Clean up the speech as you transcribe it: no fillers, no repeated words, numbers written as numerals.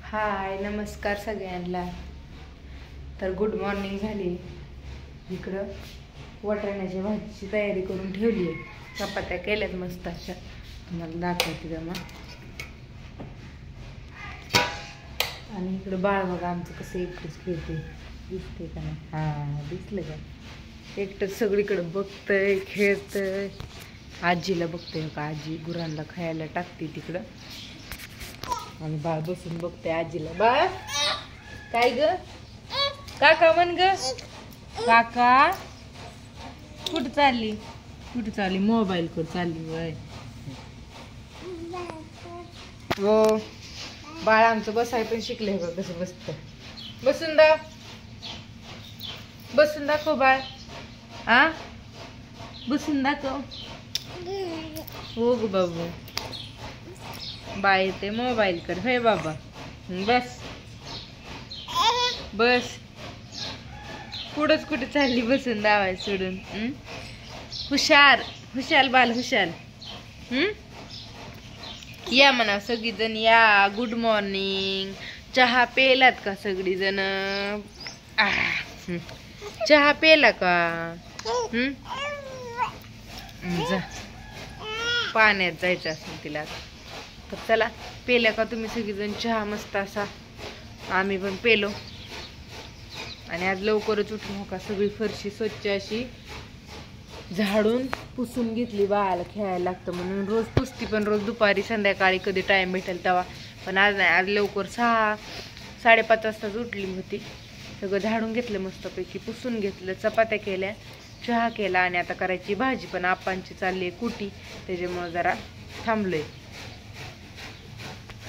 हाय नमस्कार सगळ्यांना. तर गुड मॉर्निंग झाली. इकडं वाटाण्याच्या भाजीची तयारी करून ठेवली आहे. चपात्या केल्यात मस्त अशा, तुम्हाला दाखवते जमा. आणि इकडं बाळ बघा आमचं कसं एकटंच खेळते, दिसते का नाही? हां दिसलं का? एकटंच सगळीकडं बघतंय, खेळतंय. आजीला बघतोय का? आजी गुरांना खायला टाकते तिकडं आणि बाळ बसून बघते आजीला. बाळ काय ग? काका म्हण ग. काका कुठं चालली? कुठं चालली? मोबाईल कडे चालली वय. हो बाळ आमचं बसाय पण शिकले बघ कसं बसत. बसून दा, बसून दाखव बाळ. आ बसून दाखव. हो ग बाबू. बाळ येते मोबाईल कडे. होय बाबा बस बस. पुढंच कुठे चालली बसून दावाय सोडून. हुशार हुशार बाल हुशार. या म्हणा सगळीजण या. Good morning. चहा पेलात का सगळीजण? चहा पेला का? जा पाण्यात जायचं असेल तिला. तर चला पेल्या का तुम्ही सगळीजण चहा मस्त असा? आम्ही पण पेलो. आणि आज लवकरच उठून हो का सगळी फरशी स्वच्छ अशी झाडून पुसून घेतली. बाळाला खेळायला लागतं म्हणून रोज पुसती, पण रोज दुपारी संध्याकाळी कधी टाइम भेटेल तेव्हा. पण आज नाही, आज लवकर 6-5:30 वाजताच उठली होती. सगळं झाडून घेतलं मस्तपैकी, पुसून घेतलं, चपात्या केल्या, चहा केला आणि आता करायची भाजी. पण आपांची चालली आहे कुटी, त्याच्यामुळं जरा थांबलोय.